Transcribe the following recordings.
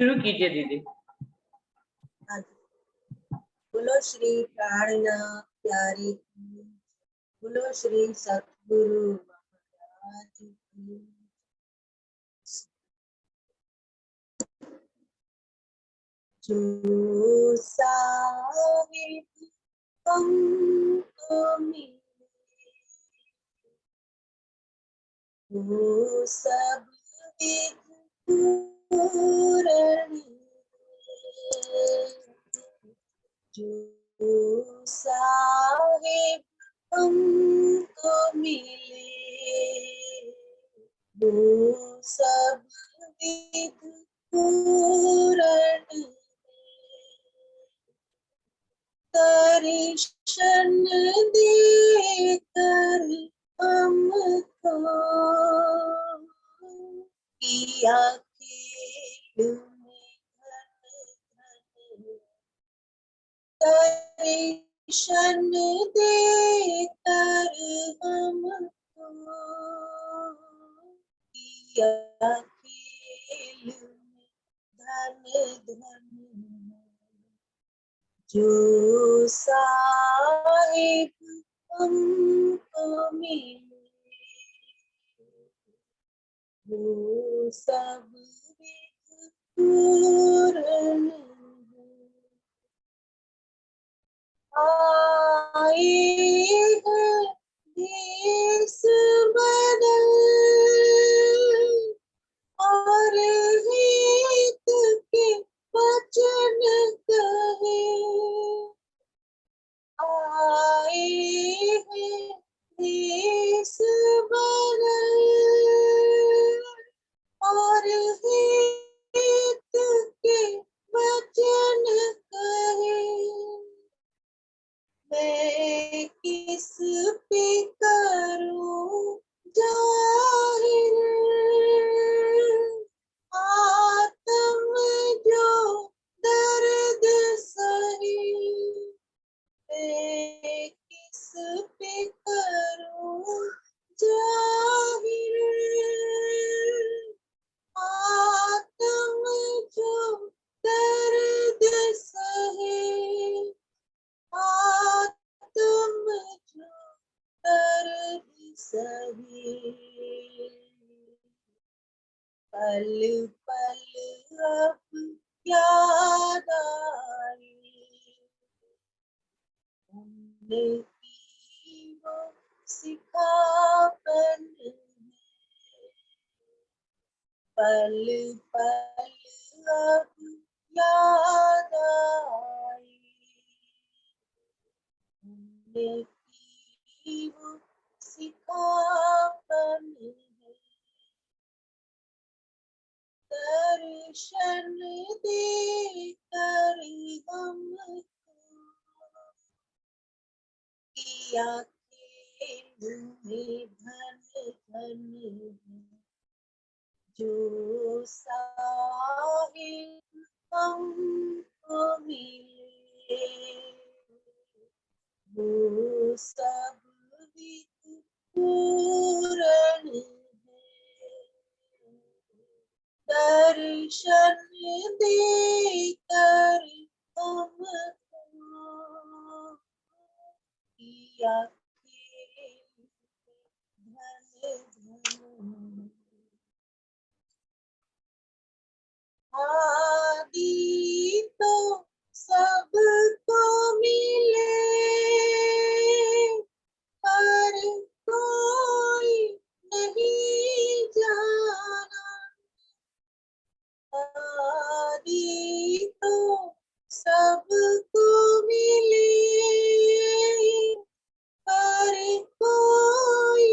शुरू कीजिए दीदी। बोलो श्री प्राणनाथ प्यारे की, बोलो श्री सतगुरु महाराज की। जो साहिब हमको मिले वो सब विध पूर्ण, जो साहिब हमको मिले वो सब विध पूर्ण, दर्शन देकर हमको किया खेल में धन धन, दर्शन देकर हमको किया खेल में धन धन, जो साहिब हमको मिले वो सब विध पूर्ण, आए हैं देश बदल और हित के वचन कहे, आए हैं देश बदल और हित के वचन कहे, मैं किस पे करूं जाहिर आत्म जो दर्द सही, मैं किस पे करूं जाहिर आत्म जो दर्द सहे, आत्म जो दर्द सहे, पल पल अब याद आई उनकी वो सिखापन, पल पल अब याद आई उनकी वो सिखापन, दर्शन देकर हमको किया खेल में धन धन, जो साहिब हमको मिले वो सब विध पूर्ण है, दर्शन देकर हमको किया खेल धन धन, आदि तो सबको मिले पर कोई नहीं जाना, आदि तो सबको मिले पर कोई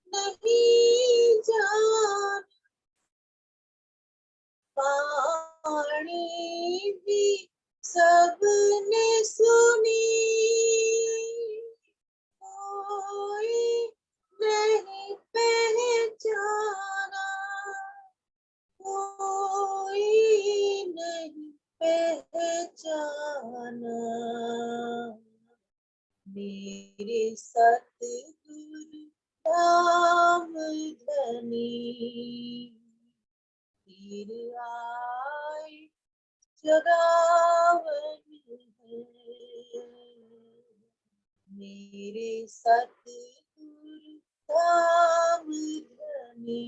नहीं जाना, वाणी भी सबने सुनी कोई नहीं पहचाना, कोई नहीं पहचाना, मेरे सतगुरु धाम धनी फिर आए जगावन है। मेरे सतगुरु धाम धनी,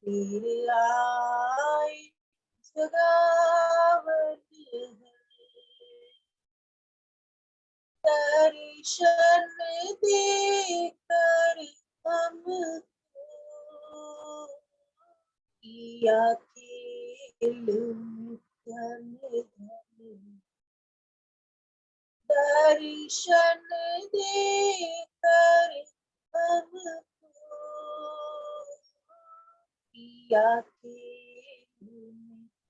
तेरे आए जगावन है। दर्शन देकर हमको किया खेल धन धन। दर्शन देकर हमको किया खेल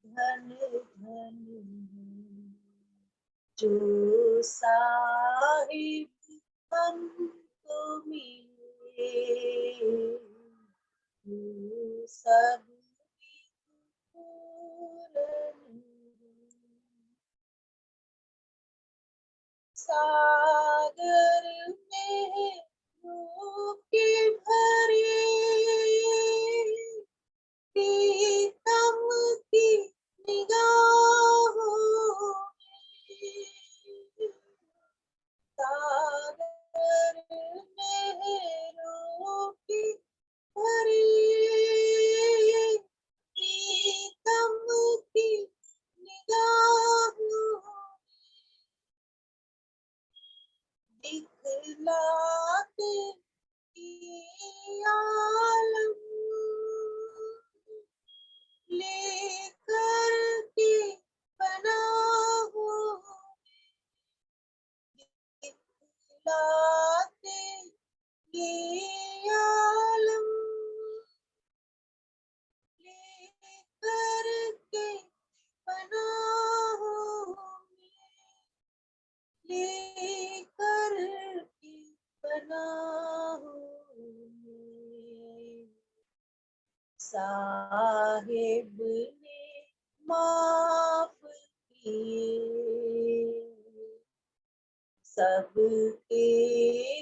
धन धन। जो साहिब हमको मिले वो सब पूरन। सागर में रोके भरे प्रीतम की निगाहों में। सागर में रोके भरे प्रीतम की निगाहों दिखलाते ये आलम लेकर के पनाहों दिखलाते ये आलम लेकर के पनाहों लेकर के पनाहों में। साहिब ने माफ किए सबके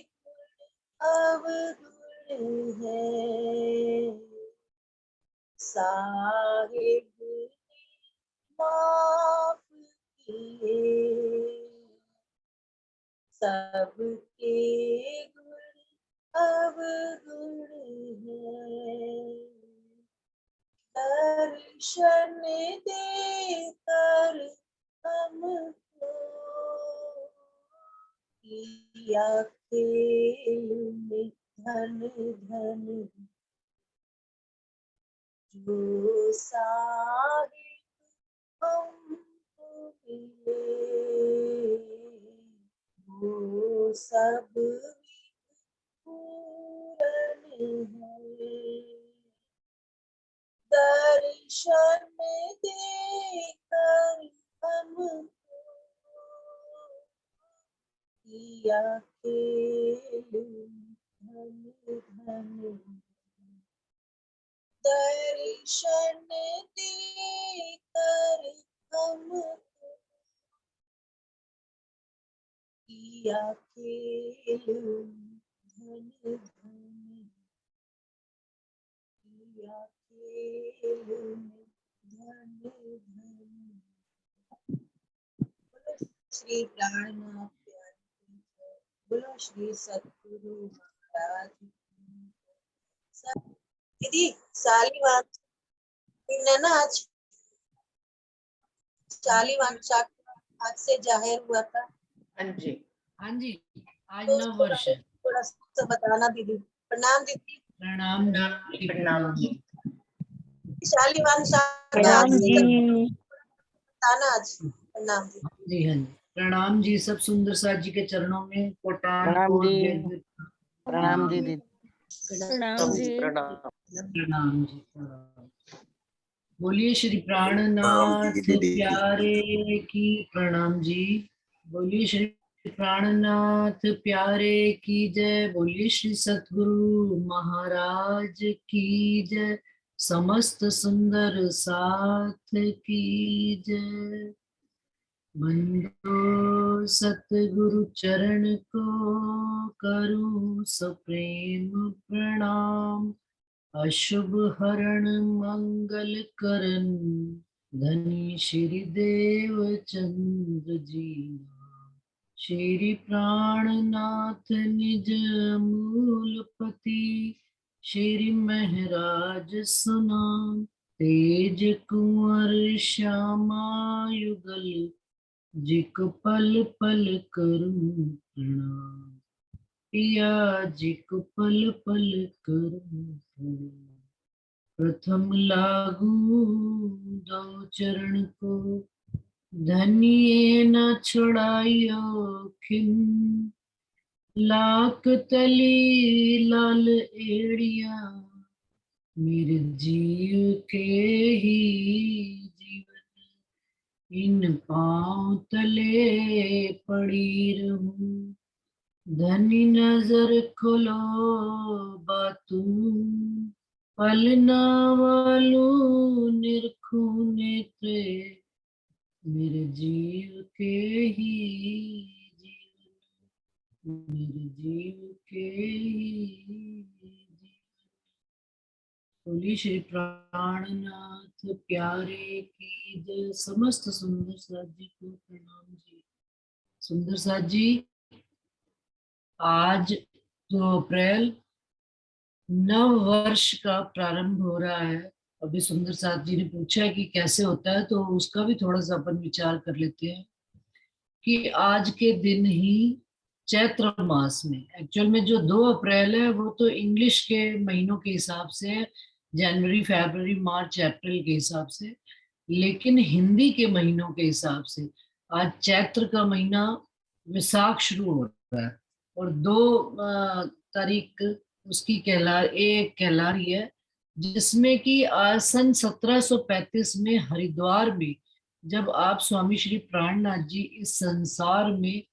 गुण अवगुण है। साहिब ने माफ किए सबके गुण अवगुण है। दर्शन देकर हमको किया खेल में धन धन। जो साहिब हमको मिले वो सब पूरन है। दर्शन देकर हमको किया खेल धन धन। दर्शन देकर हमको किया खेल धन धन। किया खेल धन धन। बोलो श्री प्राणनाथ प्यारे की जय। बोलो श्री सतगुरु महाराज की जय। दीदी सालीवान ना आज सालीवान आज से जाहिर हुआ था। हाँ जी आज तो 9 वर्ष है। थोड़ा सा बताना दीदी। प्रणाम दीदी। प्रणाम जी। प्रणाम जी। शालीवान प्रणाम जी। बताना आज। प्रणाम जी। जी हाँ जी प्रणाम जी। सब सुंदर साथ जी के चरणों में कोटान प्रणाम कोट जी। जय प्रणाम जी दीदी। प्रणाम जी। प्रणाम जी। प्रणाम। बोलिए श्री प्राणनाथ प्यारे की प्रणाम जी। बोलिए श्री प्राणनाथ प्यारे की जय। बोलिए श्री सतगुरु महाराज की जय। समस्त सुंदर साथ की जय। बंदो सतगुरु चरण को करूं सप्रेम प्रणाम। अशुभ हरण मंगल करन धनी श्री देव चंद्र जी, श्री प्राणनाथ निज मूलपति, श्री महराज सुनाम तेज कुंवर श्यामा युगल, जिक पल पल करूं प्रणाम, पिया जिक पल पल करूं प्रणाम। प्रथम लागू दो चरण को, धनिये न छुड़ाइयो खिन, लाख तली लाल एड़िया, मेरे जीव के ही जीवन, इन पांव तले पड़ी रहूं, धनी नजर खोलो बातू, पलना वालू निरखू नेत्रे, मेरे जीव के ही जीवन, मेरे जीव के ही जीवन। बोली श्री प्राणनाथ प्यारे की जय। समस्त सुंदर साथ जी को प्रणाम जी। सुंदर साथ जी, आज 2 अप्रैल नव वर्ष का प्रारंभ हो रहा है। अभी सुंदर साथ जी ने पूछा है कि कैसे होता है, तो उसका भी थोड़ा सा अपन विचार कर लेते हैं कि आज के दिन ही चैत्र मास में, एक्चुअल में जो 2 अप्रैल है वो तो इंग्लिश के महीनों के हिसाब से, जनवरी फरवरी मार्च अप्रैल के हिसाब से, लेकिन हिंदी के महीनों के हिसाब से आज चैत्र का महीना विशाख शुरू हो रहा है और 2 तारीख उसकी एक कहला रही है, जिसमें कि आज सन 1735 में हरिद्वार में जब आप स्वामी श्री प्राणनाथ जी इस संसार में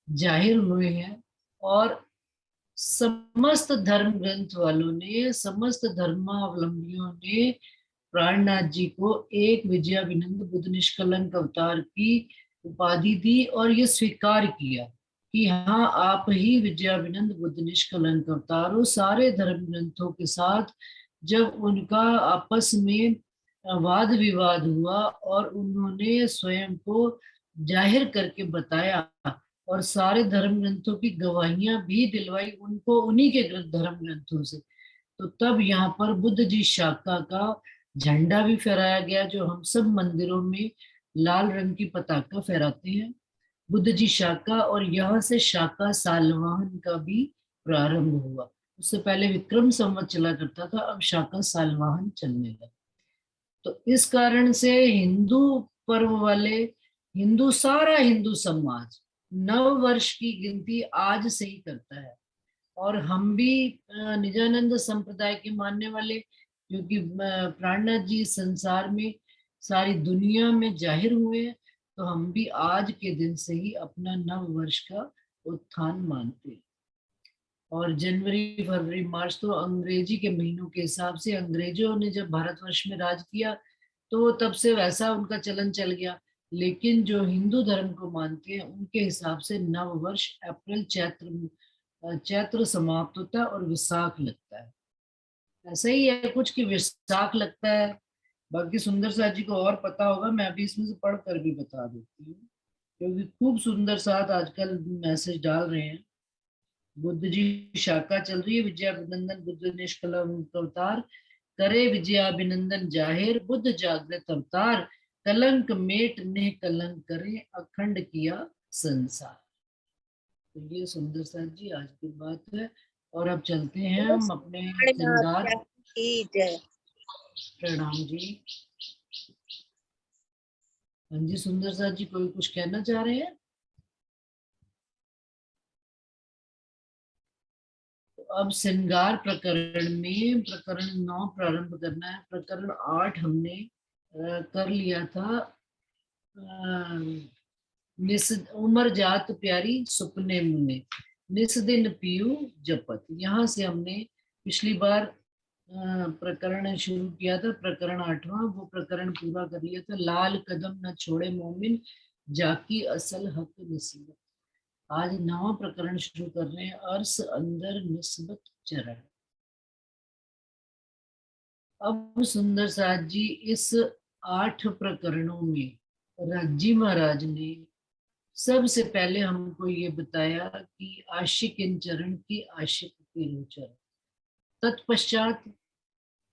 जाहिर हुए हैं और समस्त धर्म ग्रंथ वालों ने, समस्त धर्मावलंबियों ने प्राणनाथ जी को एक विजयाभिनंद बुद्ध निष्कलंक अवतार की उपाधि दी और ये स्वीकार किया कि हाँ, आप ही विजयाभिनंद बुद्ध निष्कलंक अवतार हो। सारे धर्म ग्रंथों के साथ जब उनका आपस में वाद विवाद हुआ और उन्होंने स्वयं को जाहिर करके बताया और सारे धर्म ग्रंथों की गवाहियां भी दिलवाई उनको उन्हीं के धर्म ग्रंथों से, तो तब यहाँ पर बुद्ध जी शाखा का झंडा भी फहराया गया, जो हम सब मंदिरों में लाल रंग की पताका फहराते हैं, बुद्ध जी शाखा। और यहाँ से शाखा सालवाहन का भी प्रारंभ हुआ। उससे पहले विक्रम संवत चला करता था, अब शाखा सालवाहन चलने लगा। तो इस कारण से हिंदू पर्व वाले सारा हिंदू समाज नव वर्ष की गिनती आज से ही करता है। और हम भी निजानंद संप्रदाय के मानने वाले, क्योंकि प्राणनाथ जी संसार में सारी दुनिया में जाहिर हुए हैं, तो हम भी आज के दिन से ही अपना नव वर्ष का उत्थान मानते हैं। और जनवरी फरवरी मार्च तो अंग्रेजी के महीनों के हिसाब से, अंग्रेजों ने जब भारतवर्ष में राज किया तो तब से वैसा उनका चलन चल गया, लेकिन जो हिंदू धर्म को मानते हैं उनके हिसाब से नव वर्ष अप्रैल चैत्र समाप्त होता है और विशाख लगता है। ऐसा ही है कुछ कि विशाख लगता है। बाकी सुंदर साथ जी को और पता होगा, मैं अभी इसमें से पढ़ कर भी बता देती हूँ, क्योंकि खूब सुंदर साथ आजकल मैसेज डाल रहे हैं। बुद्ध जी शाखा चल रही है, विजयाभिनंदन बुद्ध निष्कलंक अवतार, करे विजयाभिनंदन जाहिर, बुद्ध जागृत अवतार, कलंक मेट ने कलंक करे, अखंड किया संसार। तो ये सुंदर साथ जी आज की बात है। और अब चलते हैं हम अपने श्रृंगार। प्रणाम जी। हाँ जी सुंदर साथ जी, कोई कुछ कहना चाह रहे हैं? तो अब श्रृंगार प्रकरण में प्रकरण 9 प्रारंभ करना है। प्रकरण 8 हमने कर लिया था। उमर जात प्यारी सुपने मुने, निस दिन पियू जपत। यहाँ से हमने पिछली बार प्रकरण शुरू किया था, प्रकरण 8वां, वो प्रकरण पूरा कर लिया था। लाल कदम न छोड़े मोमिन, जाकी असल हक नसीबत। आज 9वां प्रकरण शुरू कर रहे हैं, अर्स अंदर निस्बत चरण। अब सुंदर साथ जी इस 8 प्रकरणों में राजी महाराज ने सबसे पहले हमको ये बताया कि आशिक इन चरण की आशिक की रोचर। तत्पश्चात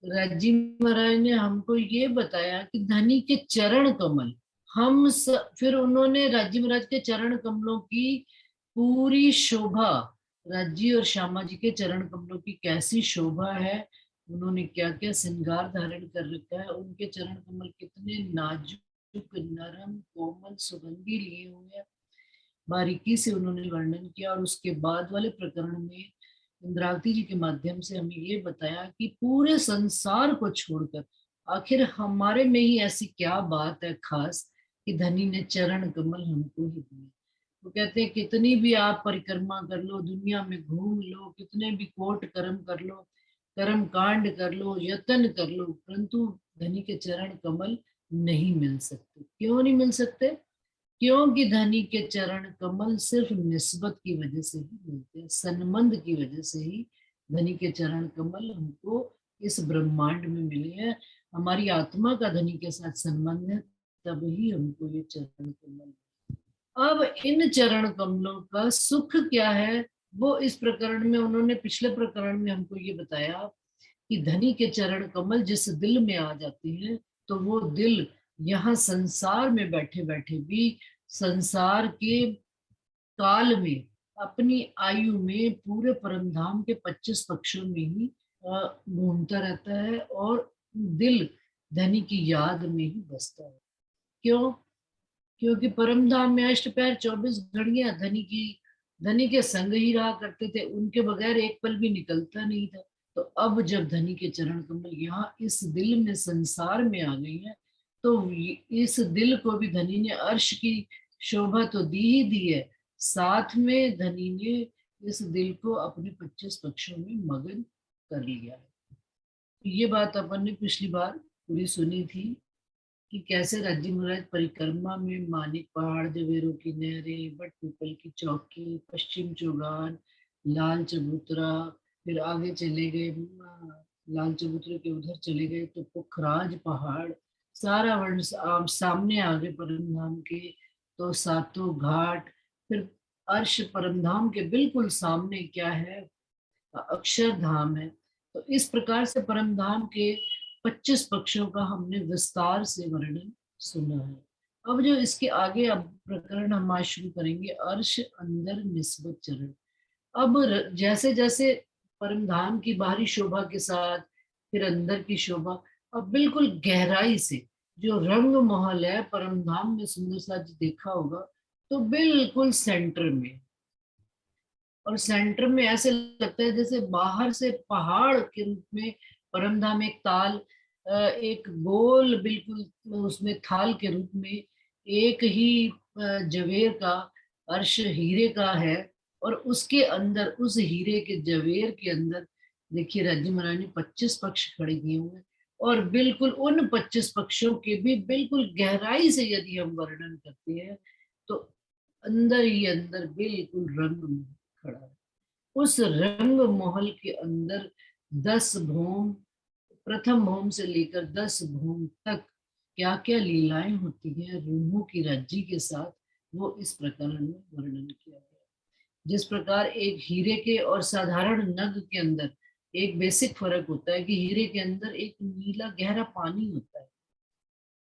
राजी महाराज ने हमको ये बताया कि धनी के चरण कमल फिर उन्होंने राजी महाराज के चरण कमलों की पूरी शोभा, राजी और श्यामा जी के चरण कमलों की कैसी शोभा है, उन्होंने क्या क्या श्रृंगार धारण कर रखा है, उनके चरण कमल कितने नाजुक नरम कोमल सुगंधी लिए हुए हैं, बारीकी से उन्होंने वर्णन किया। और उसके बाद वाले प्रकरण में इंद्रावती जी के माध्यम से हमें ये बताया कि पूरे संसार को छोड़कर आखिर हमारे में ही ऐसी क्या बात है खास कि धनी ने चरण कमल हमको ही दिए। वो कहते हैं कितनी भी आप परिक्रमा कर लो, दुनिया में घूम लो, कितने भी कोट कर्म कर लो, कर्म कांड कर लो, यत्न कर लो, परंतु धनी के चरण कमल नहीं मिल सकते। क्यों नहीं मिल सकते? क्योंकि धनी के चरण कमल सिर्फ निस्बत की वजह से ही मिलते हैं, संबंध की वजह से ही धनी के चरण कमल हमको इस ब्रह्मांड में मिले हैं। हमारी आत्मा का धनी के साथ संबंध है, तब ही हमको ये चरण कमल। अब इन चरण कमलों का सुख क्या है, वो इस प्रकरण में उन्होंने पिछले प्रकरण में हमको ये बताया कि धनी के चरण कमल जिस दिल में आ जाते हैं तो वो दिल यहाँ संसार में बैठे बैठे भी संसार के काल में अपनी आयु में पूरे परमधाम के 25 पक्षों में ही घूमता रहता है और दिल धनी की याद में ही बसता है। क्यों? क्योंकि परमधाम में अष्टपहर 24 घड़ियां धनी के संग ही रहा करते थे, उनके बगैर एक पल भी निकलता नहीं था। तो अब जब धनी के चरण कमल यहाँ इस दिल में संसार में आ गई है, तो इस दिल को भी धनी ने अर्श की शोभा तो दी ही दी है, साथ में धनी ने इस दिल को अपने 25 पक्षों में मगन कर लिया है। ये बात अपन ने पिछली बार पूरी सुनी थी कि कैसे राजी महाराज परिक्रमा में मानिक पहाड़, जवेरों की नहरें, बट पीपल की चौकी, पश्चिम चौगान, लाल चबूतरा, फिर आगे चले गए लाल चबूतरे के उधर चले गए तो पुखराज पहाड़, सारा वर्ण सामने आ गए परमधाम के, तो सातों घाट, फिर अर्श परमधाम के बिल्कुल सामने क्या है, अक्षरधाम है। तो इस प्रकार से परमधाम के 25 पक्षों का हमने विस्तार से वर्णन सुना है। अब जो इसके आगे अब प्रकरण हम आज शुरू करेंगे, अर्श अंदर निस्बत चरण। अब जैसे जैसे परमधाम की बाहरी शोभा के साथ फिर अंदर की शोभा, अब बिल्कुल गहराई से जो रंग महल है परमधाम में, सुंदर सा जी देखा होगा, तो बिल्कुल सेंटर में, और सेंटर में ऐसे लगता है जैसे बाहर से पहाड़ के रूप में परमधाम एक ताल, एक गोल बिल्कुल उसमें थाल के रूप में एक ही जवेर का अर्श हीरे का है, और उसके अंदर उस हीरे के जवेर के अंदर देखिए राजी महाराज ने 25 पक्ष खड़े किए हुए, और बिल्कुल उन 25 पक्षों के भी बिल्कुल गहराई से यदि हम वर्णन करते हैं तो अंदर ही अंदर बिल्कुल रंग खड़ा है। उस रंग महल के अंदर 10 भौम, प्रथम भौम से लेकर 10 भौम तक क्या क्या लीलाएं होती हैं रूहों की राज्य के साथ, वो इस प्रकरण में वर्णन किया गया। जिस प्रकार एक हीरे के और साधारण नग के अंदर एक बेसिक फर्क होता है कि हीरे के अंदर एक नीला गहरा पानी होता है,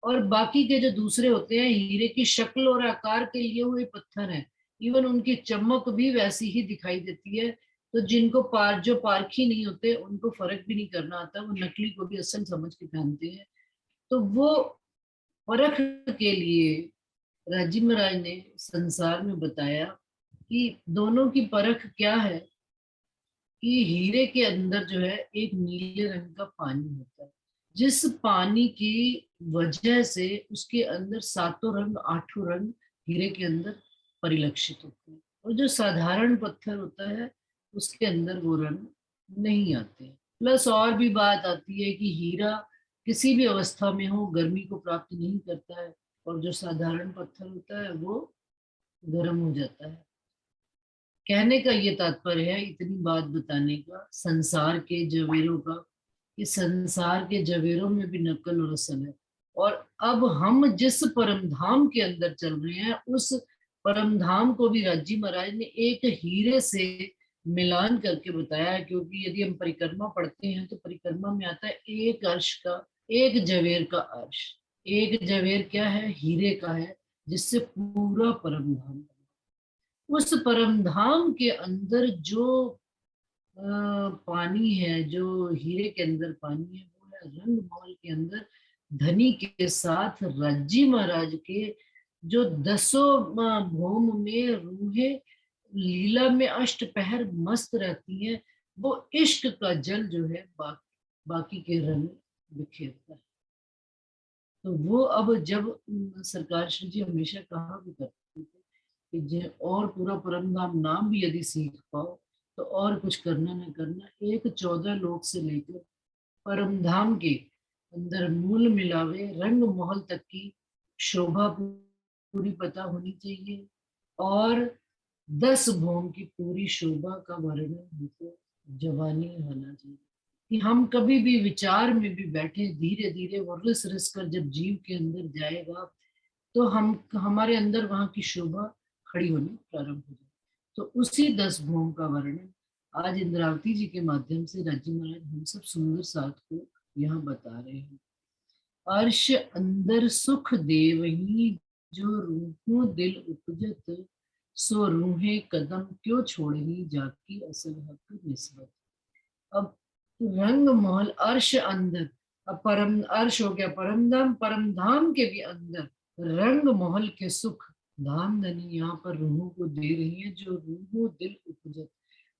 और बाकी के जो दूसरे होते हैं हीरे की शक्ल और आकार के लिए हुए पत्थर हैं, इवन उनकी चमक भी वैसी ही दिखाई देती है। तो जिनको जो पारखी नहीं होते उनको फर्क भी नहीं करना आता, वो नकली को भी असल समझ के पहनते हैं। तो वो परख के लिए राजी महाराज ने संसार में बताया कि दोनों की परख क्या है, कि हीरे के अंदर जो है एक नीले रंग का पानी होता है, जिस पानी की वजह से उसके अंदर सातों रंग, आठों रंग हीरे के अंदर परिलक्षित होते हैं, और जो साधारण पत्थर होता है उसके अंदर वो रंग नहीं आते। प्लस और भी बात आती है कि हीरा किसी भी अवस्था में हो गर्मी को प्राप्त नहीं करता है, और जो साधारण पत्थर होता है वो गर्म हो जाता है। कहने का ये तात्पर्य है, इतनी बात बताने का संसार के जवेरों का, कि संसार के जवेरों में भी नकल और असल है। और अब हम जिस परम धाम के अंदर चल रहे हैं, उस परम धाम को भी राजी महाराज ने एक हीरे से मिलान करके बताया है। क्योंकि यदि हम परिक्रमा पढ़ते हैं तो परिक्रमा में आता है एक अर्श का, एक जवेर का अर्श। एक जवेर क्या है? हीरे का है, जिससे पूरा परम धाम बना। उस परम धाम के अंदर जो पानी है, जो हीरे के अंदर पानी है, वो है रंग महल के अंदर धनी के साथ राज्जी महाराज के जो 10 भौम में रूहें लीला में अष्टपहर मस्त रहती हैं। वो इश्क का जल जो है बाकी के रंग बिखेरता है। तो वो अब जब सरकार श्री जी हमेशा कहा भी करते थे कि जे और पूरा परम धाम नाम भी यदि सीख पाओ तो और कुछ करना न करना, एक 14 लोक से लेकर परम धाम के अंदर मूल मिलावे रंग महल तक की शोभा पूरी पता होनी चाहिए, और 10 भौम की पूरी शोभा का वर्णन हमको जवानी होना चाहिए। कि हम कभी भी विचार में भी बैठे, धीरे धीरे वो रिस रिस कर जब जीव के अंदर जाएगा तो हम हमारे अंदर वहां की शोभा खड़ी होनी प्रारंभ हो जाए। तो उसी 10 भौम का वर्णन आज इंद्रावती जी के माध्यम से राज्य महाराज हम सब सुंदर साथ को यहाँ बता रहे हैं। अर्श अंदर सुख देवही, जो रूहों दिल उपजत, सो रूहें कदम क्यों छोड़ही, जाकी असल हक निस्बत। अब रंग महल अर्श अंदर, अब परम अर्श हो गया परम धाम के भी अंदर रंग महल के सुख धाम धनी यहाँ पर रूहों को दे रही है। जो रूहों दिल उपजत,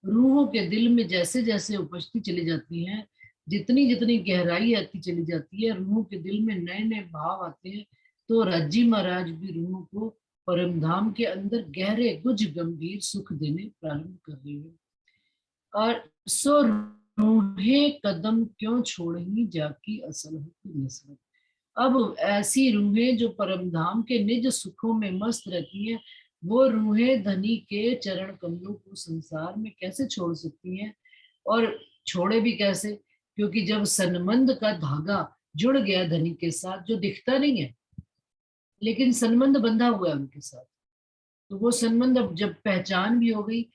रूहों के दिल में जैसे जैसे उपजती चली जाती हैं, जितनी जितनी गहराई आती चली जाती है, रूहों के दिल में नए नए भाव आते हैं। तो राज्जी महाराज भी रूहों को परम धाम के अंदर गहरे गुज गंभीर सुख देने प्रारंभ कर रहे हैं। और सो रूहें कदम क्यों छोड़ही, जाकी असल हक निस्बत। अब ऐसी रूहें जो परम धाम के निज सुखों में मस्त रहती हैं, वो रूहें धनी के चरण कमलों को संसार में कैसे छोड़ सकती हैं? और छोड़े भी कैसे? क्योंकि जब संबंध का धागा जुड़ गया धनी के साथ, जो दिखता नहीं है लेकिन संबंध बंधा हुआ है उनके साथ, तो वो संबंध अब जब पहचान भी हो गई,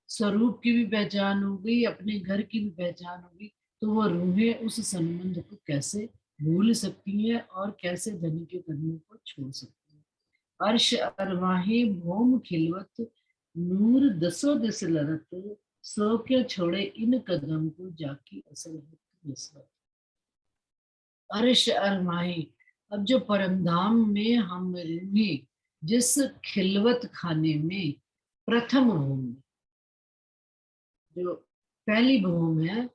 स्वरूप की भी पहचान हो गई, अपने घर की भी पहचान हो गई, तो वो रूहें उस संबंध को कैसे भूल सकती हैं और कैसे धनी के कदमों को छोड़ सकती हैं। अर्श अरवाहें भौम खिलवत, नूर दसो दिस लरत, सो के छोड़े इन कदम को, जाकी असल हक निस्बत। अर्श अरवाहें, अब जो परमधाम में हम रूहें जिस खिलवत खाने में प्रथम भूम में, जो पहली भूम है,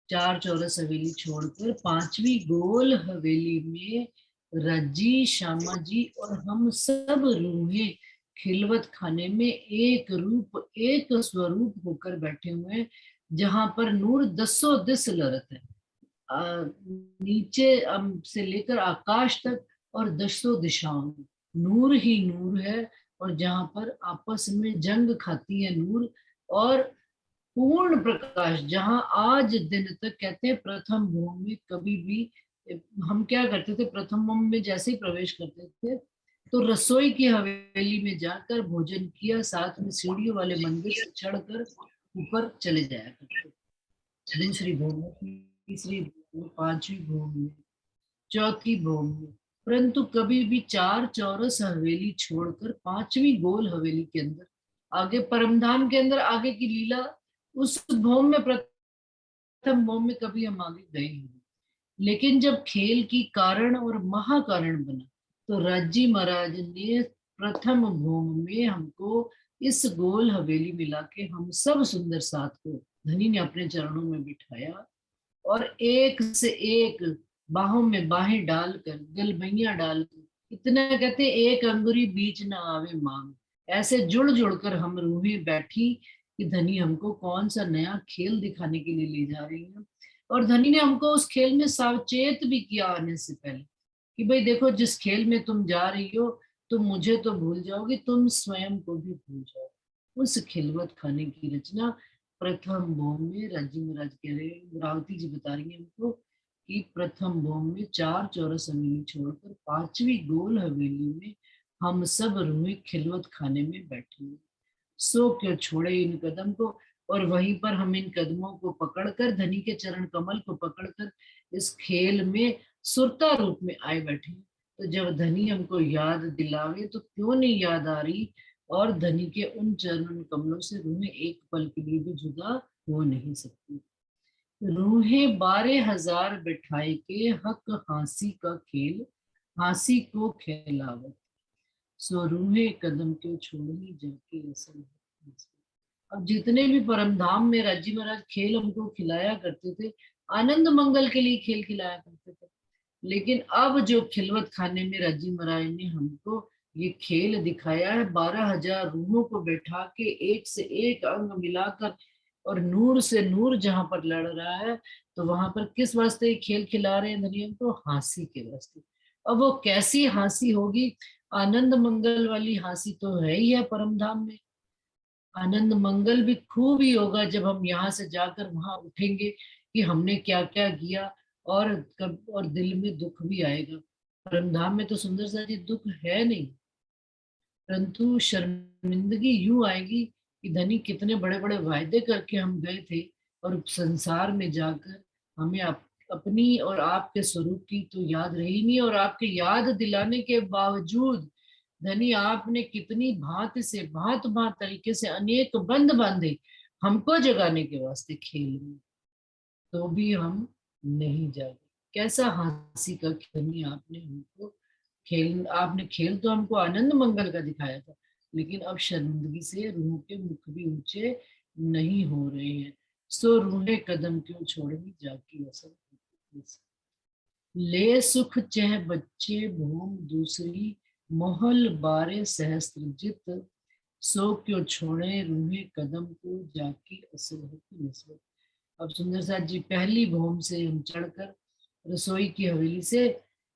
4 चौरस हवेली छोड़कर 5वीं गोल हवेली में रज्जी श्यामा जी और हम सब रूहें खिलवत खाने में एक रूप एक स्वरूप होकर बैठे हुए हैं, जहां पर नूर दसों दिस लरत है। नीचे से लेकर आकाश तक और 10 दिशाओं में नूर ही नूर है, और जहां पर आपस में जंग खाती है नूर और पूर्ण प्रकाश, जहां आज दिन तक कहते हैं प्रथम भूमि में कभी भी हम क्या करते थे, प्रथम भूमि में जैसे ही प्रवेश करते थे तो रसोई की हवेली में जाकर भोजन किया, साथ में सीढ़ियों वाले मंदिर से चढ़कर ऊपर चले जाया करते। दूसरी भूमि, तीसरी भूमि, 5वीं भूमि, चौथी भूमि, परंतु कभी भी 4 चौरस हवेली छोड़कर 5वीं गोल हवेली के अंदर आगे परमधाम के अंदर आगे की लीला, उस भौम में प्रथम भौम में कभी हम आगे गए नहीं। लेकिन जब खेल की कारण और महाकारण बना तो राज्जी महाराज ने प्रथम भौम में हमको इस गोल हवेली मिला के हम सब सुंदर साथ को धनी ने अपने चरणों में बिठाया, और एक से एक बाहों में बाहें डालकर, गलबैया डालकर, इतना कहते एक अंगुरी बीच ना आवे मांग, ऐसे जुड़ जुड़कर हम रूहें बैठी कि धनी हमको कौन सा नया खेल दिखाने के लिए ले जा रही है। और धनी ने हमको उस खेल में सावचेत भी किया आने से पहले कि भाई देखो, जिस खेल में तुम जा रही हो तुम मुझे तो भूल जाओगे, तुम स्वयं को भी भूल जाओ। उस खिलवत खाने की रचना प्रथम भौम में राज्जी महाराज कह रहे हैं, रावती जी बता रही है हमको कि प्रथम भोम में 4 चौरस हवेली छोड़कर 5वीं गोल हवेली में हम सब रूहे खिलवत खाने में बैठे हैं। सो क्यों छोड़े इन कदम को, और वहीं पर हम इन कदमों को पकड़कर धनी के चरण कमल को पकड़कर इस खेल में सुरता रूप में आए बैठे। तो जब धनी हमको याद दिलावे तो क्यों नहीं याद आ रही, और धनी के उन चरण कमलों से रूहें एक पल के लिए भी जुदा हो नहीं सकती। रूहें 12,000 बिठाए के हक हाँसी का खेल, हाँसी को खेलावत। सो रूहें कदम क्यों छोड़ी जाके असल। अब जितने भी परम धाम में राजी महाराज खेल हमको खिलाया करते थे, आनंद मंगल के लिए खेल खिलाया करते थे, लेकिन अब जो खिलवत खाने में राजी महाराज ने हमको ये खेल दिखाया है, 12,000 रूहों को बैठा के एक से एक अंग मिलाकर, और नूर से नूर जहां पर लड़ रहा है, तो वहां पर किस वास्ते खेल खिला रहे हैं धनियम को? हंसी के वास्ते। अब वो कैसी हंसी होगी? आनंद मंगल वाली हंसी तो है ही है परम धाम में। आनंद मंगल भी खूब ही होगा जब हम यहाँ से जाकर वहां उठेंगे कि हमने क्या क्या किया, और और दिल में दुख भी आएगा। परमधाम में तो सुंदर सा जी दुख है नहीं, परंतु शर्मिंदगी यूं आएगी कि धनी कितने बड़े बड़े वायदे करके हम गए थे, और संसार में जाकर हमें अपनी और आपके स्वरूप की तो याद रही नहीं, और आपके याद दिलाने के बावजूद धनी आपने कितनी भांति से भांत भांत तरीके से अनेक बंध बांधे हमको जगाने के वास्ते खेल में, तो भी हम नहीं जागे। कैसा हंसी का धनी आपने हमको खेल, आपने खेल तो हमको आनंद मंगल का दिखाया था, लेकिन अब शर्मिंदगी से रूह के मुख भी ऊंचे नहीं हो रहे हैं। सो रूहें कदम क्यों छोड़ेगी जाकी असल। ले सुख चह बच्चे भूम दूसरी, मोहल बारे सहस्त्र जित। सो क्यों छोड़े रूहें कदम को जाकी असल है की निस्बत। अब सुंदर साथ जी पहली भूम से हम चढ़कर रसोई की हवेली से,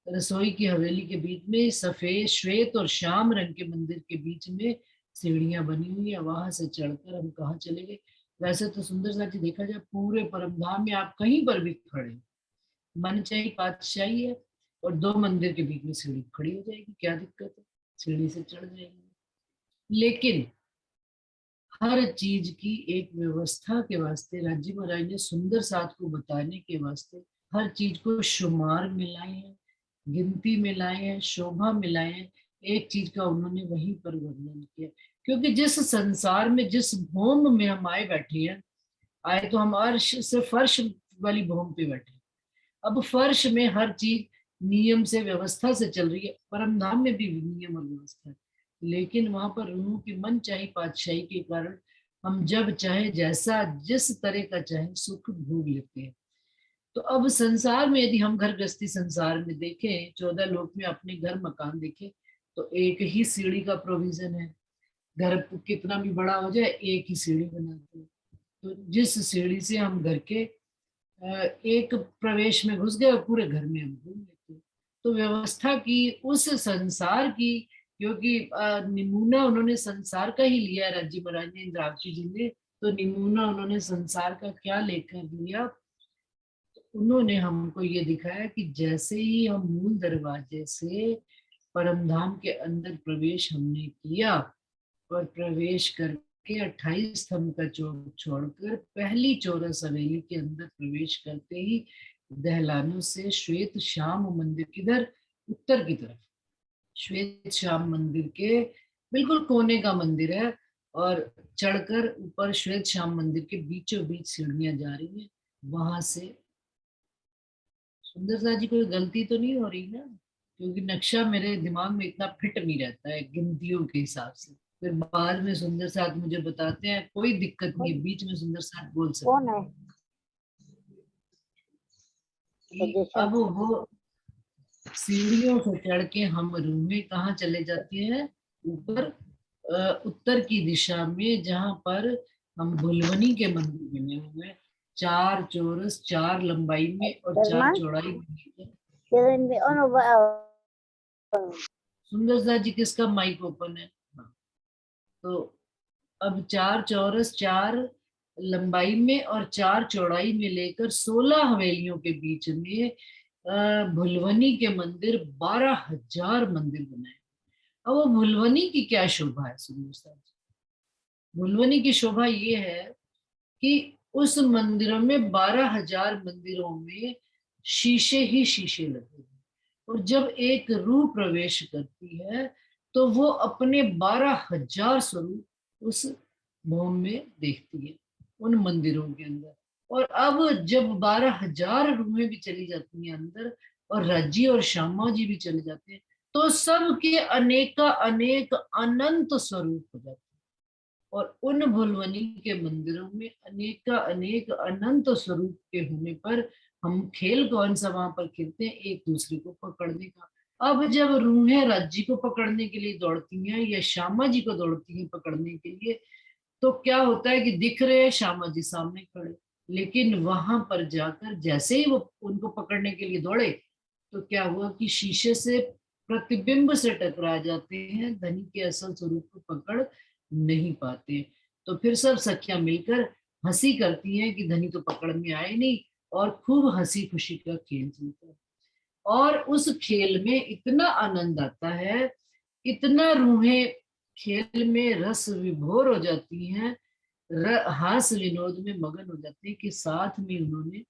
रसोई की हवेली के बीच में सफेद श्वेत और श्याम रंग के मंदिर के बीच में सीढ़ियां बनी हुई है, वहां से चढ़कर हम कहाँ चले गए। वैसे तो सुंदर साथ जी देखा जाए पूरे परमधाम में आप कहीं पर भी खड़े, मन चाहिए पातशाही है, और 2 मंदिर के बीच में सीढ़ी खड़ी हो जाएगी, क्या दिक्कत है, सीढ़ी से चढ़ जाएंगे। लेकिन हर चीज की एक व्यवस्था के वास्ते राज्य महाराज ने सुंदर साथ को बताने के वास्ते हर चीज को शुमार में लाए हैं, गिनती में लाए हैं, शोभा में लाए हैं। एक चीज का उन्होंने वहीं पर वर्णन किया, क्योंकि जिस संसार में जिस भूम में हम आए बैठे हैं, आए तो हम अर्श से फर्श वाली भूम पे बैठे। अब फर्श में हर चीज नियम से व्यवस्था से चल रही है, परम धाम में भी नियम और व्यवस्था है, लेकिन वहां पर रूह की मन चाहे पातशाही के कारण हम जब चाहे जैसा जिस तरह का चाहे सुख भोग लेते हैं। तो अब संसार में यदि हम घर गृहस्थी संसार में देखें, 14 लोक में अपने घर मकान देखें, तो एक ही सीढ़ी का प्रोविजन है। घर कितना भी बड़ा हो जाए एक ही सीढ़ी बनाते हैं, तो जिस सीढ़ी से हम घर के एक प्रवेश में घुस गए और पूरे घर में हम घूम लेते हैं। तो व्यवस्था की उस संसार की, क्योंकि नमूना उन्होंने संसार का ही लिया राज्य महाराज ने, इंद्रावती जी ने, तो नमूना उन्होंने संसार का क्या लेकर लिया, तो उन्होंने हमको ये दिखाया कि जैसे ही हम मूल दरवाजे से परमधाम के अंदर प्रवेश हमने किया, और प्रवेश करके 28 स्तंभ का चौक छोड़कर पहली चौरस हवेली के अंदर प्रवेश करते ही दहलानों से श्वेत श्याम मंदिर किधर, उत्तर की तरफ, श्वेत श्याम मंदिर के बिल्कुल कोने का मंदिर है, और चढ़कर ऊपर श्वेत श्याम मंदिर के बीचों बीच सीढ़ियां जा रही है। वहां से सुंदर सा जी कोई गलती तो नहीं हो रही ना, क्योंकि नक्शा मेरे दिमाग में इतना फिट नहीं रहता है गिनतियों के हिसाब से। फिर बाद में सुंदर साथ मुझे बताते हैं, कोई दिक्कत नहीं, बीच में सुंदर साथ बोल सकते हैं। अब वो सीढ़ियों से चढ़ के हम रूम में कहाँ चले जाते हैं, ऊपर उत्तर की दिशा में, जहां पर हम भुलवनी के मंदिर बने हुए हैं, 4 चौरस, 4 लंबाई में और 4 चौड़ाई में। सुंदर सा जी किसका माइक ओपन है? हाँ। तो अब 4 चौरस, 4 लंबाई में और 4 चौड़ाई में लेकर 16 हवेलियों के बीच में भुलवनी के मंदिर 12,000 मंदिर बनाए। अब वो भुलवनी की क्या शोभा है सुंदर सा जी? भुलवनी की शोभा ये है कि उस मंदिरों में 12,000 मंदिरों में शीशे ही शीशे लगे हैं। और जब एक रूह प्रवेश करती है तो वो अपने 12,000 स्वरूप उस भवन में देखती है, उन मंदिरों के अंदर। और अब जब 12,000 रूहें भी चली जाती हैं अंदर और राज्जी और श्यामा जी भी चले जाते हैं, तो सबके अनेका अनेक अनंत स्वरूप हो जाते हैं। और उन भुलवनी के मंदिरों में अनेका अनेक अनंत स्वरूप के होने पर हम खेल कौन सा वहां पर खेलते हैं, एक दूसरे को पकड़ने का। अब जब रूहें राज्य को पकड़ने के लिए दौड़ती हैं या श्यामा जी को दौड़ती हैं पकड़ने के लिए, तो क्या होता है कि दिख रहे हैं श्यामा जी सामने खड़े, लेकिन वहां पर जाकर जैसे ही वो उनको पकड़ने के लिए दौड़े तो क्या हुआ कि शीशे से प्रतिबिंब से टकरा जाते हैं, धनी के असल स्वरूप को पकड़ नहीं पाते। तो फिर सब सखियां मिलकर हंसी करती हैं कि धनी तो पकड़ में आए नहीं, और खूब हंसी खुशी का खेल चलता है। और उस खेल में इतना आनंद आता है, इतना रूहें खेल में रस विभोर हो जाती हैं, हास्य विनोद में मगन हो जाती है कि साथ में उन्होंने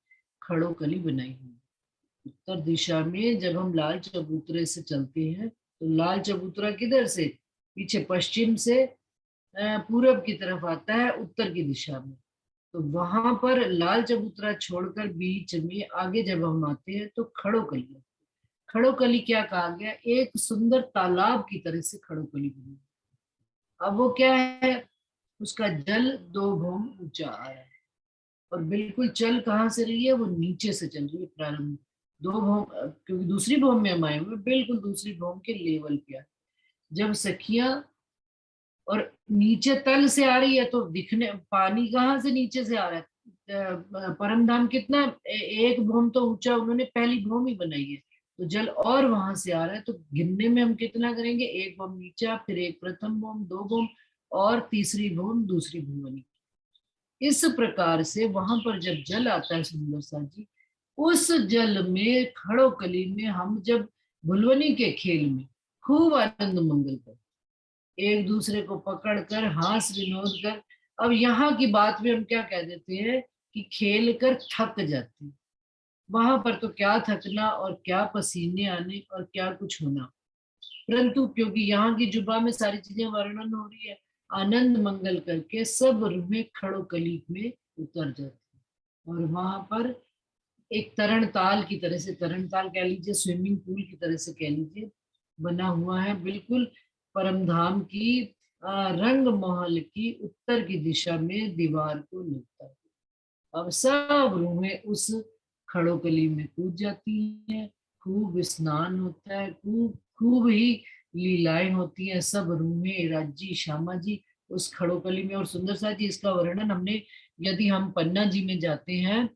खड़ो कली बनाई हुई। उत्तर दिशा में जब हम लाल चबूतरे से चलते हैं तो लाल चबूतरा किधर से, पीछे पश्चिम से पूरब की तरफ आता है उत्तर की दिशा में। तो वहां पर लाल चबूतरा छोड़कर बीच में आगे जब हम आते हैं तो खड़ो कली। खड़ो कली क्या कहा गया, एक सुंदर तालाब की तरह से खड़ो कली बनी। अब वो क्या है, उसका जल 2 भौम ऊंचा आ रहा है, और बिल्कुल चल कहाँ से रही है, वो नीचे से चल रही है प्रारंभ में। 2 भौम, क्योंकि दूसरी भौम में हम आए हुए, बिल्कुल दूसरी भौम के लेवल पे है। जब सखियां और नीचे तल से आ रही है तो दिखने पानी कहाँ से नीचे से आ रहा है, परम धाम कितना एक भौम तो ऊंचा उन्होंने पहली भौम ही बनाई है, तो जल और वहां से आ रहा है। तो गिनने में हम कितना करेंगे, एक भौम नीचा, फिर एक प्रथम भौम, 2 भौम, और तीसरी भौम दूसरी भुवनी। इस प्रकार से वहां पर जब जल आता है सुंदर सा जी, उस जल में खड़ो कली में हम जब भुलवनी के खेल में खूब आनंद मंगल कर, एक दूसरे को पकड़ कर हास विनोद कर, अब यहाँ की बात में हम क्या कह देते हैं कि खेल कर थक जाते हैं। वहां पर तो क्या थकना और क्या पसीने आने और क्या कुछ होना, परंतु क्योंकि यहाँ की जुबा में सारी चीजें वर्णन हो रही है, आनंद मंगल करके सब रूहें खड़ो कली में उतर जाती है। और वहां पर एक तरण ताल की तरह से, तरण ताल कह लीजिए, स्विमिंग पूल की तरह से कह लीजिए, बना हुआ है बिल्कुल परमधाम की रंग महल की उत्तर की दिशा में दीवार को लगता है। अब सब रूहें उस खड़ो कली में कूद जाती हैं, खूब स्नान होता है, खूब खूब ही लीलाएं होती हैं। सब रूहें राज्जी श्यामा जी उस खड़ो कली में। और सुंदर सा जी इसका वर्णन हमने, यदि हम पन्ना जी में जाते हैं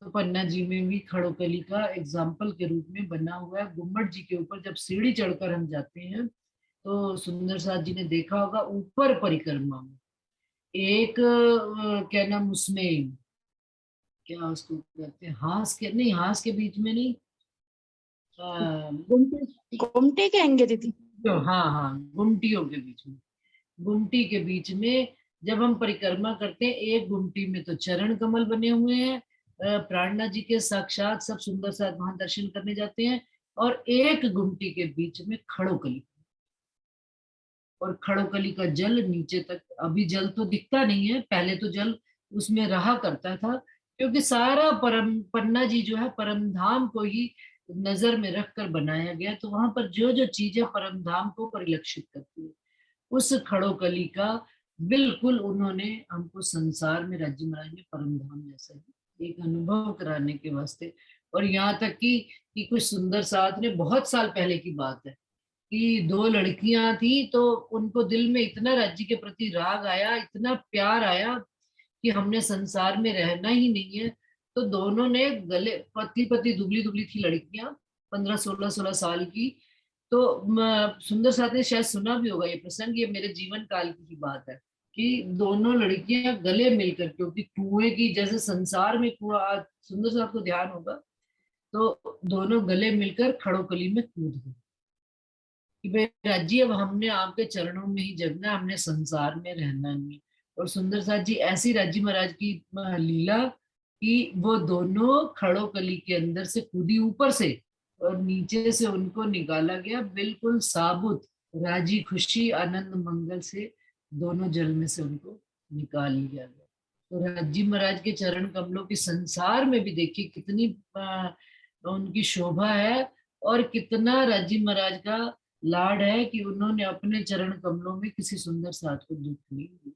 तो पन्ना जी में भी खड़ो कली का एग्जाम्पल के रूप में बना हुआ है। गुम्बद जी के ऊपर जब सीढ़ी चढ़कर हम जाते हैं तो सुंदर साथ जी ने देखा होगा ऊपर परिक्रमा में एक क्या नाम उसमें, क्या उसको कहते हैं, हास के नहीं, हास के बीच में नहीं, घूमते कहेंगे दीदी। हाँ हाँ, गुमटियों के बीच में, गुमटी के बीच में जब हम परिक्रमा करते हैं, एक गुमटी में तो चरण कमल बने हुए हैं, प्राणनाथ जी के साक्षात सब सुंदर सा वहां दर्शन करने जाते हैं, और एक गुमटी के बीच में खड़ो कली, और खड़ो कली का जल नीचे तक, अभी जल तो दिखता नहीं है, पहले तो जल उसमें रहा करता था, क्योंकि सारा परम पन्ना जी जो है परम धाम को ही नजर में रखकर बनाया गया। तो वहां पर जो जो चीजें परम धाम को परिलक्षित करती है, उस खड़ो कली का बिल्कुल उन्होंने हमको संसार में राज्य महाराज ने परम धाम जैसा ही एक अनुभव कराने के वास्ते। और यहाँ तक कि कुछ सुंदर साथ ने, बहुत साल पहले की बात है, कि 2 लड़कियां थी, तो उनको दिल में इतना राज्य के प्रति राग आया, इतना प्यार आया कि हमने संसार में रहना ही नहीं है। तो दोनों ने गले, पतली पतली दुबली दुबली थी लड़कियां, 15-16 साल की। तो सुंदर साथ ने शायद सुना भी होगा ये प्रसंग, ये मेरे जीवन काल की बात है कि दोनों लड़कियां गले मिलकर, क्योंकि कुएं की जैसे संसार में कुआं, आज सुंदर साहब को ध्यान होगा, तो दोनों गले मिलकर खड़ोकली में कूद गए कि भाई राजी अब हमने आपके चरणों में ही जगना, हमने संसार में रहना नहीं। और सुंदर साथ जी ऐसी राजी महाराज की लीला कि वो दोनों खड़ोकली के अंदर से कूदी ऊपर से, और नीचे से उनको निकाला गया बिल्कुल साबुत, राजी खुशी आनंद मंगल से दोनों जल में से उनको निकाल लिया गया। तो राजी महाराज के चरण कमलों की संसार में भी देखिए कितनी उनकी शोभा है, और कितना राजी महाराज का लाड है कि उन्होंने अपने चरण कमलों में किसी सुंदर साथ को दुख नहीं दिया।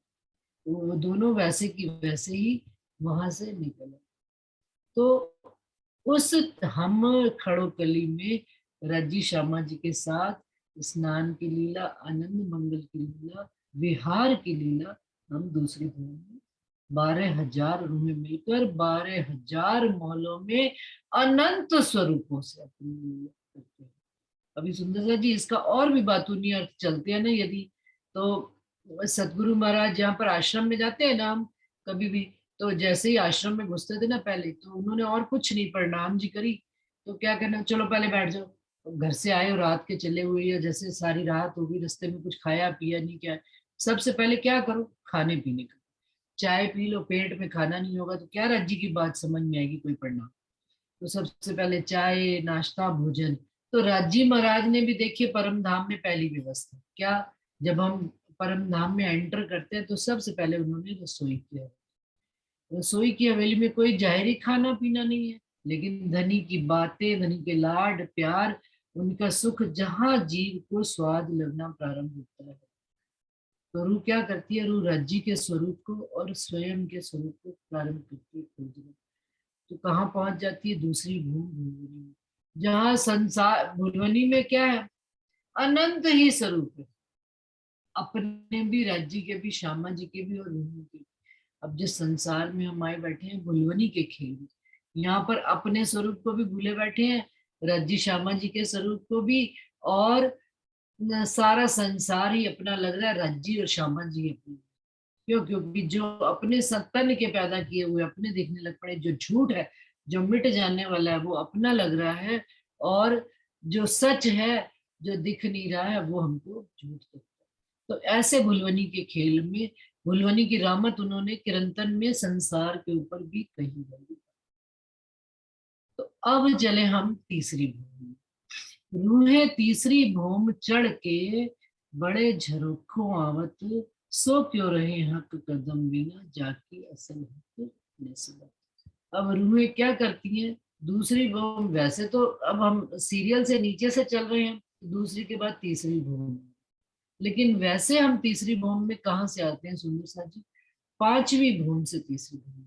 तो वो दोनों वैसे की वैसे ही वहां से निकले। तो उस हम खड़ोकली में राजी श्यामा जी के साथ स्नान की लीला, आनंद मंगल की लीला, विहार की लीला हम दूसरी भूमि में 12,000 रूहें मिलकर 12,000 महलों में अनंत स्वरूपों से अपनी लीला करते हैं। अभी सुंदर सा जी इसका और भी बातूनी अर्थ चलते हैं ना यदि, तो सतगुरु महाराज जहाँ पर आश्रम में जाते हैं ना हम कभी भी, तो जैसे ही आश्रम में घुसते थे ना पहले, तो उन्होंने और कुछ नहीं प्रणाम जी करी, तो क्या करना, चलो पहले बैठ जाओ। तो घर से आए और रात के चले हुए, या जैसे सारी रात हो गई, रास्ते में कुछ खाया पिया नहीं, क्या सबसे पहले क्या करो, खाने पीने का, चाय पी लो, पेट में खाना नहीं होगा तो क्या राज्य की बात समझ में आएगी कोई प्रणाम। तो सबसे पहले चाय नाश्ता भोजन। तो राजी महाराज ने भी देखिए परम धाम में पहली व्यवस्था क्या, जब हम परम धाम में एंटर करते हैं तो सबसे पहले उन्होंने रसोई किया। रसोई की हवेली में कोई जाहिरी खाना पीना नहीं है, लेकिन धनी की बातें, धनी के लाड प्यार, उनका सुख जहां जीव को स्वाद लगना प्रारंभ होता है, तो रूह क्या करती है, रूह राज्य के स्वरूप को और स्वयं के स्वरूप को प्रारंभ करती है खोजना। तो कहाँ पहुंच जाती है, दूसरी भूमि भुलवनी में, जहाँ संसार भुलवनी में क्या है, अनंत ही स्वरूप है, अपने भी, राज्य के भी, श्यामा जी के भी और रूह के। अब जिस संसार में हम आए बैठे हैं भुलवनी के खेल में, यहाँ पर अपने स्वरूप को भी भूले बैठे हैं, राज्य श्यामा जी के स्वरूप को भी, और सारा संसार ही अपना लग रहा है, राज्य और श्यामा जी अपने। क्यों? क्योंकि जो अपने तन के पैदा किए हुए अपने दिखने लग पड़े, जो झूठ है जो मिट जाने वाला है वो अपना लग रहा है, और जो सच है जो दिख नहीं रहा है वो हमको झूठ लगता है। तो ऐसे भुलवनी के खेल में, भुलवनी की रामत उन्होंने किरंतन में संसार के ऊपर भी कही है। तो अब चले हम तीसरी भूमि, रूहे तीसरी भूम चढ़ के बड़े झरोखों आवत, सो क्यों रहे हक कदम बिना जाके असल हक नस्बत। अब रूहें क्या करती हैं, दूसरी भूम, वैसे तो अब हम सीरियल से नीचे से चल रहे हैं, दूसरी के बाद तीसरी भूम, लेकिन वैसे हम तीसरी भूम में कहाँ से आते हैं सुंदर सा जी, पांचवी भूम से तीसरी भूम।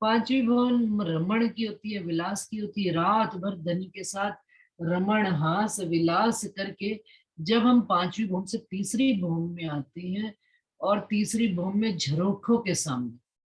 पांचवी भूम रमण की होती है, विलास की होती है, रात भर धनी के साथ रमण हास विलास करके जब हम पांचवी भूम से तीसरी भूम में आते हैं, और तीसरी भूम में झरोखों के सामने